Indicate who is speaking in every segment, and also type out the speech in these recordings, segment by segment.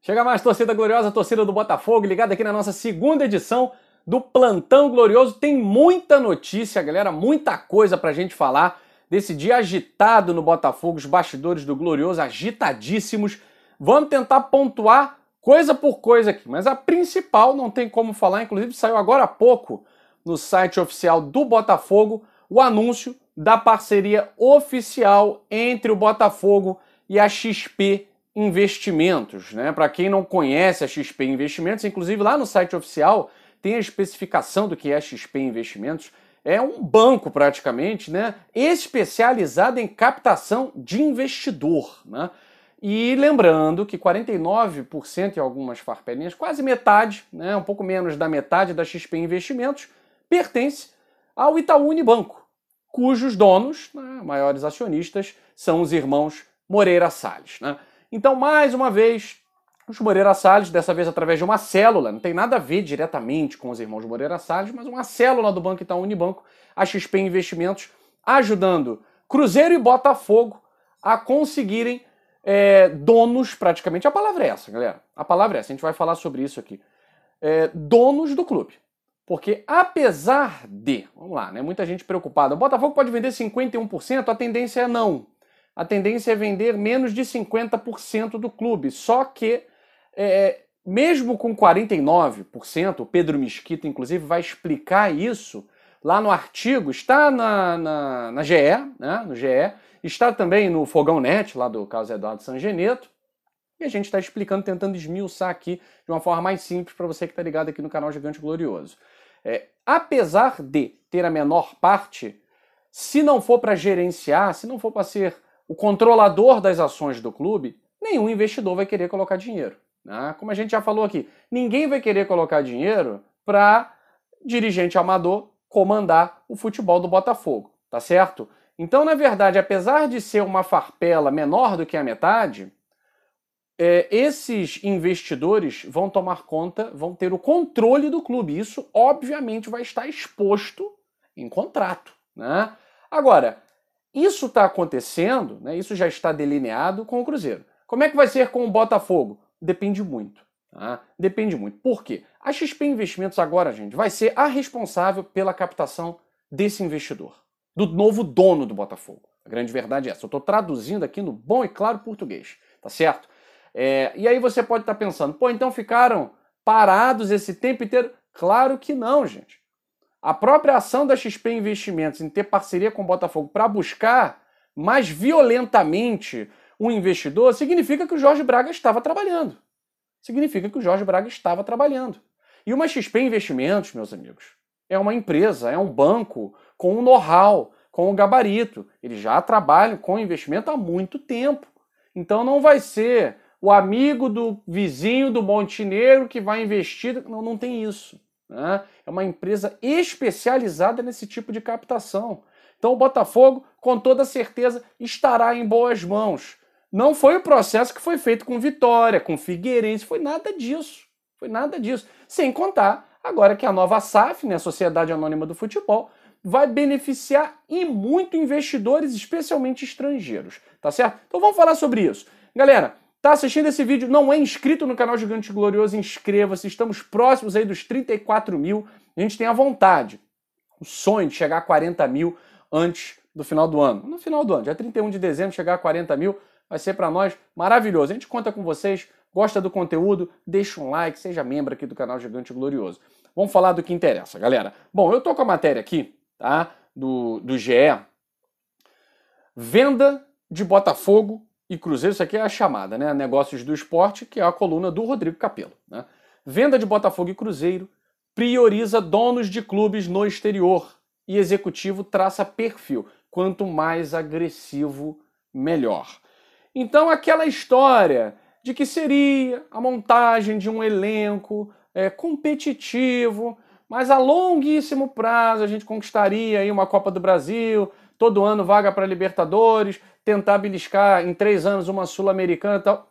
Speaker 1: Chega mais, torcida gloriosa, torcida do Botafogo, ligada aqui na nossa segunda edição do Plantão Glorioso. Tem muita notícia, galera, muita coisa pra gente falar desse dia agitado no Botafogo, os bastidores do Glorioso agitadíssimos. Vamos tentar pontuar coisa por coisa aqui, mas a principal não tem como falar, inclusive saiu agora há pouco no site oficial do Botafogo o anúncio da parceria oficial entre o Botafogo e a XP Investimentos, né? Para quem não conhece a XP Investimentos, inclusive lá no site oficial tem a especificação do que é a XP Investimentos. É um banco praticamente, né? Especializado em captação de investidor, né? E lembrando que 49% em algumas farpelinhas, quase metade, né? Um pouco menos da metade da XP Investimentos pertence ao Itaú Unibanco, cujos donos, né, maiores acionistas, são os irmãos Moreira Salles, né? Então, mais uma vez, os Moreira Salles, dessa vez através de uma célula, não tem nada a ver diretamente com os irmãos Moreira Salles, mas uma célula do Banco Itaú Unibanco, a XP Investimentos, ajudando Cruzeiro e Botafogo a conseguirem donos, praticamente. A palavra é essa, galera. A palavra é essa, a gente vai falar sobre isso aqui. Donos do clube. Porque apesar de, vamos lá, né, muita gente preocupada, o Botafogo pode vender 51%, a tendência é não. A tendência é vender menos de 50% do clube. Só que, mesmo com 49%, o Pedro Mesquita, inclusive, vai explicar isso lá no artigo, está na GE, né, no GE, está também no Fogão Net, lá do Carlos Eduardo Sangeneto, e a gente está explicando, tentando esmiuçar aqui de uma forma mais simples para você que está ligado aqui no canal Gigante Glorioso. Apesar de ter a menor parte, se não for para gerenciar, se não for para ser o controlador das ações do clube, nenhum investidor vai querer colocar dinheiro, né? Como a gente já falou aqui, ninguém vai querer colocar dinheiro para dirigente amador comandar o futebol do Botafogo, tá certo? Então, na verdade, apesar de ser uma farpela menor do que a metade, esses investidores vão tomar conta, vão ter o controle do clube. Isso, obviamente, vai estar exposto em contrato, né? Agora, isso está acontecendo, né? Isso já está delineado com o Cruzeiro. Como é que vai ser com o Botafogo? Depende muito. Tá? Depende muito. Por quê? A XP Investimentos agora, gente, vai ser a responsável pela captação desse investidor, do novo dono do Botafogo. A grande verdade é essa. Eu estou traduzindo aqui no bom e claro português, tá certo? E aí você pode estar pensando, pô, então ficaram parados esse tempo inteiro? Claro que não, gente. A própria ação da XP Investimentos em ter parceria com o Botafogo para buscar mais violentamente um investidor significa que o Jorge Braga estava trabalhando. Significa que o Jorge Braga estava trabalhando. E uma XP Investimentos, meus amigos, é uma empresa, é um banco com um know-how, com um gabarito. Eles já trabalham com investimento há muito tempo. Então não vai ser o amigo do vizinho do Montenegro que vai investir. Não, não tem isso. Né? É uma empresa especializada nesse tipo de captação. Então o Botafogo, com toda certeza, estará em boas mãos. Não foi o processo que foi feito com Vitória, com Figueirense, foi nada disso. Foi nada disso. Sem contar, agora que a nova SAF, né, a Sociedade Anônima do Futebol, vai beneficiar e muito investidores, especialmente estrangeiros. Tá certo? Então vamos falar sobre isso. Galera, tá assistindo esse vídeo, não é inscrito no canal Gigante Glorioso, inscreva-se, estamos próximos aí dos 34 mil, a gente tem a vontade, o sonho de chegar a 40 mil antes do final do ano. No final do ano, dia 31 de dezembro, chegar a 40 mil, vai ser para nós maravilhoso. A gente conta com vocês, gosta do conteúdo, deixa um like, seja membro aqui do canal Gigante Glorioso. Vamos falar do que interessa, galera. Bom, eu tô com a matéria aqui, tá, do GE, venda de Botafogo e Cruzeiro, isso aqui é a chamada, né? Negócios do Esporte, que é a coluna do Rodrigo Capello. Né? Venda de Botafogo e Cruzeiro prioriza donos de clubes no exterior e executivo traça perfil. Quanto mais agressivo, melhor. Então, aquela história de que seria a montagem de um elenco competitivo, mas a longuíssimo prazo a gente conquistaria aí uma Copa do Brasil, todo ano vaga para Libertadores, tentar beliscar em 3 anos uma Sul-Americana e tal.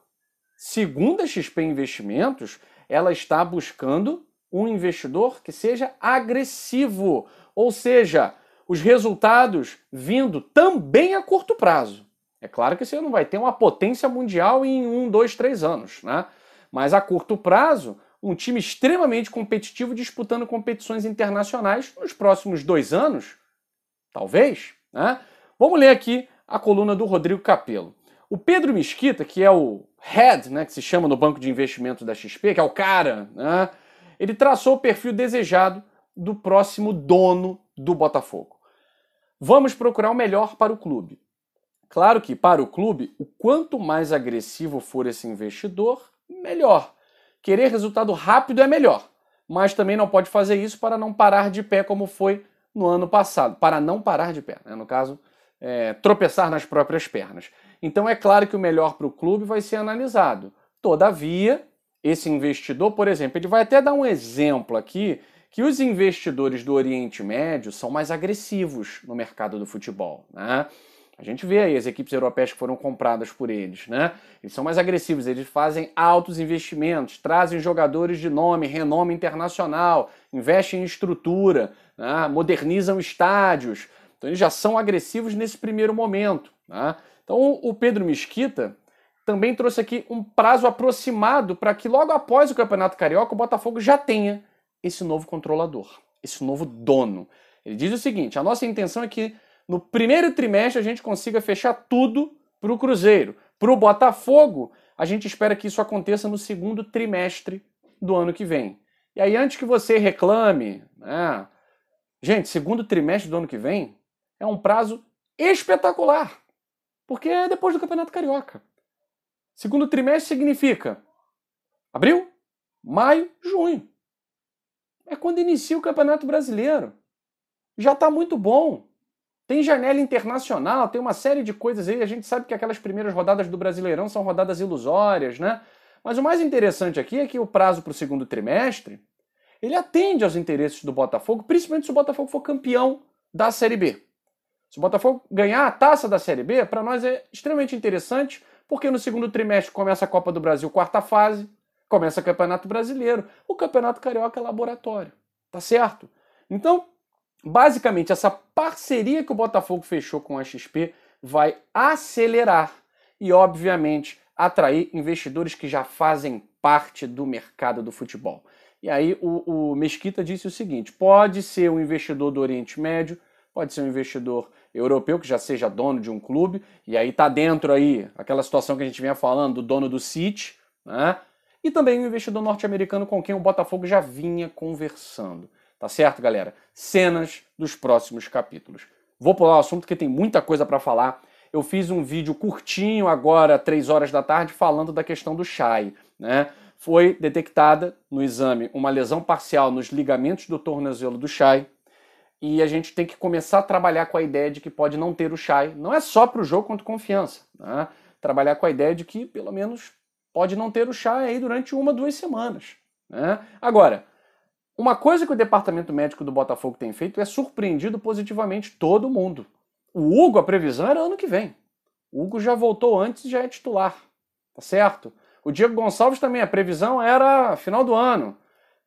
Speaker 1: Segundo a XP Investimentos, ela está buscando um investidor que seja agressivo, ou seja, os resultados vindo também a curto prazo. É claro que você não vai ter uma potência mundial em 1, 2, 3 anos, né? Mas a curto prazo, um time extremamente competitivo disputando competições internacionais nos próximos 2 anos, talvez, né? Vamos ler aqui a coluna do Rodrigo Capello. O Pedro Mesquita, que é o head, né, que se chama no banco de investimentos da XP, que é o cara, né, ele traçou o perfil desejado do próximo dono do Botafogo. Vamos procurar o melhor para o clube. Claro que, para o clube, o quanto mais agressivo for esse investidor, melhor. Querer resultado rápido é melhor, mas também não pode fazer isso para não parar de pé como foi no ano passado. Para não parar de pé, né? No caso, tropeçar nas próprias pernas. Então é claro que o melhor para o clube vai ser analisado. Todavia, esse investidor, por exemplo, ele vai até dar um exemplo aqui, que os investidores do Oriente Médio são mais agressivos no mercado do futebol, né? A gente vê aí as equipes europeias que foram compradas por eles, né? Eles são mais agressivos, eles fazem altos investimentos, trazem jogadores de nome, renome internacional, investem em estrutura, né? Modernizam estádios. Então eles já são agressivos nesse primeiro momento, né? Então o Pedro Mesquita também trouxe aqui um prazo aproximado para que logo após o Campeonato Carioca o Botafogo já tenha esse novo controlador, esse novo dono. Ele diz o seguinte: a nossa intenção é que no primeiro trimestre a gente consiga fechar tudo para o Cruzeiro. Para o Botafogo, a gente espera que isso aconteça no segundo trimestre do ano que vem. E aí, antes que você reclame, né? Gente, segundo trimestre do ano que vem é um prazo espetacular, porque é depois do Campeonato Carioca. Segundo trimestre significa abril, maio, junho. É quando inicia o Campeonato Brasileiro. Já está muito bom. Tem janela internacional, tem uma série de coisas aí. A gente sabe que aquelas primeiras rodadas do Brasileirão são rodadas ilusórias, né? Mas o mais interessante aqui é que o prazo para o segundo trimestre, ele atende aos interesses do Botafogo, principalmente se o Botafogo for campeão da Série B. Se o Botafogo ganhar a taça da Série B, para nós é extremamente interessante, porque no segundo trimestre começa a Copa do Brasil, quarta fase, começa o Campeonato Brasileiro, o Campeonato Carioca é laboratório, tá certo? Então, basicamente, essa parceria que o Botafogo fechou com a XP vai acelerar e, obviamente, atrair investidores que já fazem parte do mercado do futebol. E aí o Mesquita disse o seguinte: pode ser um investidor do Oriente Médio, pode ser um investidor europeu que já seja dono de um clube, e aí tá dentro aí aquela situação que a gente vinha falando do dono do City, né? E também um investidor norte-americano com quem o Botafogo já vinha conversando. Tá certo, galera? Cenas dos próximos capítulos. Vou pular o assunto porque tem muita coisa para falar. Eu fiz um vídeo curtinho agora, 3 horas da tarde, falando da questão do Chay, né? Foi detectada no exame uma lesão parcial nos ligamentos do tornozelo do Chay e a gente tem que começar a trabalhar com a ideia de que pode não ter o Chay. Não é só para o jogo contra o Confiança, né? Trabalhar com a ideia de que, pelo menos, pode não ter o Chay aí durante 1, 2 semanas, né? Agora, uma coisa que o departamento médico do Botafogo tem feito é surpreendido positivamente todo mundo. O Hugo, a previsão era ano que vem. O Hugo já voltou antes e já é titular, tá certo? O Diego Gonçalves também, a previsão era final do ano.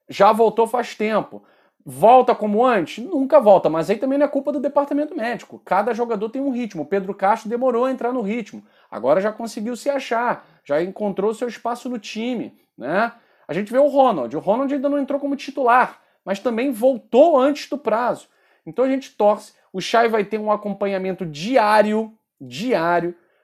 Speaker 1: Já voltou faz tempo. Volta como antes? Nunca volta, mas aí também não é culpa do departamento médico. Cada jogador tem um ritmo. O Pedro Castro demorou a entrar no ritmo. Agora já conseguiu se achar, já encontrou seu espaço no time, né? A gente vê o Ronald. O Ronald ainda não entrou como titular, mas também voltou antes do prazo. Então a gente torce. O Chay vai ter um acompanhamento diário,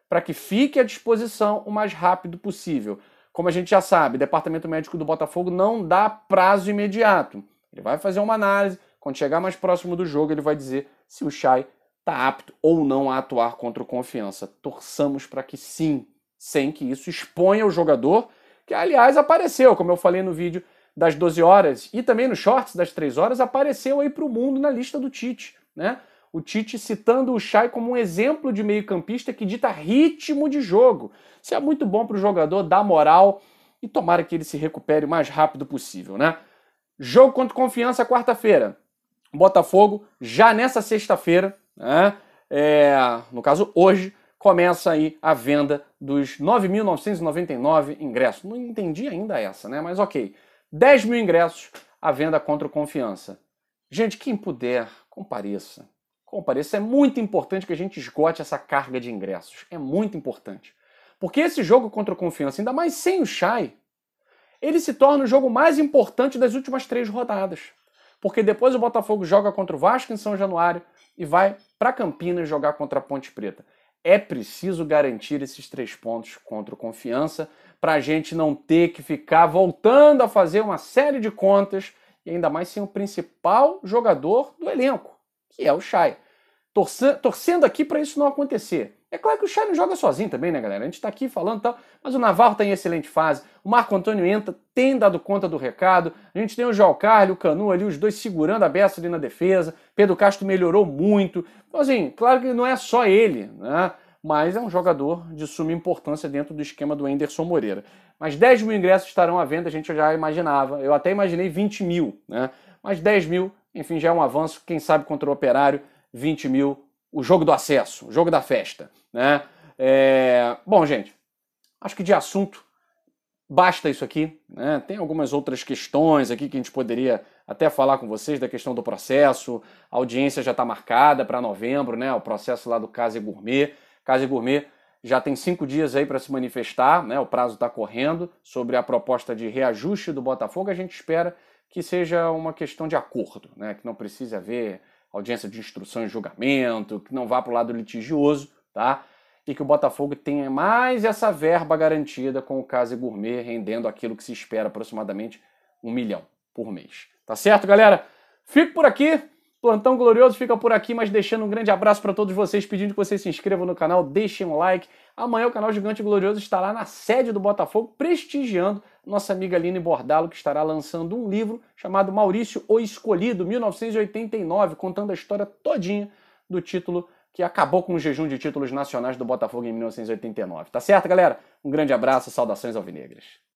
Speaker 1: para que fique à disposição o mais rápido possível. Como a gente já sabe, o departamento médico do Botafogo não dá prazo imediato. Ele vai fazer uma análise, quando chegar mais próximo do jogo, ele vai dizer se o Chay está apto ou não a atuar contra o Confiança. Torçamos para que sim, sem que isso exponha o jogador, que aliás apareceu, como eu falei no vídeo das 12 horas e também nos shorts das 3 horas, apareceu aí para o mundo na lista do Tite, né? O Tite citando o Chay como um exemplo de meio-campista que dita ritmo de jogo. Isso é muito bom para o jogador, dá moral e tomara que ele se recupere o mais rápido possível, né? Jogo contra Confiança, quarta-feira. Botafogo, já nessa sexta-feira, né? No caso, hoje, começa aí a venda dos 9.999 ingressos. Não entendi ainda essa, né? Mas ok. 10 mil ingressos à venda contra o Confiança. Gente, quem puder, compareça. Compareça. É muito importante que a gente esgote essa carga de ingressos. É muito importante. Porque esse jogo contra o Confiança, ainda mais sem o Chay, ele se torna o jogo mais importante das últimas 3 rodadas. Porque depois o Botafogo joga contra o Vasco em São Januário e vai para Campinas jogar contra a Ponte Preta. É preciso garantir esses 3 pontos contra o Confiança para a gente não ter que ficar voltando a fazer uma série de contas e ainda mais sem o principal jogador do elenco, que é o Chay. Torcendo aqui para isso não acontecer. É claro que o Chay não joga sozinho também, né, galera? A gente está aqui falando e tal, mas o Navarro está em excelente fase. O Marco Antônio Enta tem dado conta do recado. A gente tem o João Carlos, o Canu ali, os dois segurando a beça ali na defesa. Pedro Castro melhorou muito. Então, assim, claro que não é só ele, né? Mas é um jogador de suma importância dentro do esquema do Anderson Moreira. Mas 10 mil ingressos estarão à venda, a gente já imaginava. Eu até imaginei 20 mil, né? Mas 10 mil, enfim, já é um avanço. Quem sabe contra o Operário, 20 mil, o jogo do acesso, o jogo da festa, né? Bom, gente, acho que de assunto basta isso aqui, né? Tem algumas outras questões aqui que a gente poderia até falar com vocês da questão do processo. A audiência já está marcada para novembro, né? O processo lá do Casa Gourmet. Casa Gourmet já tem 5 dias aí para se manifestar, né? O prazo está correndo sobre a proposta de reajuste do Botafogo. A gente espera que seja uma questão de acordo, né? Que não precise haver audiência de instrução e julgamento, que não vá para o lado litigioso, tá? E que o Botafogo tenha mais essa verba garantida com o Casa Gourmet, rendendo aquilo que se espera, aproximadamente 1 milhão por mês. Tá certo, galera? Fico por aqui. Plantão Glorioso fica por aqui, mas deixando um grande abraço para todos vocês, pedindo que vocês se inscrevam no canal, deixem um like. Amanhã o canal Gigante Glorioso estará na sede do Botafogo, prestigiando nossa amiga Aline Bordalo, que estará lançando um livro chamado Maurício o Escolhido, 1989, contando a história todinha do título que acabou com o jejum de títulos nacionais do Botafogo em 1989. Tá certo, galera? Um grande abraço, saudações alvinegras.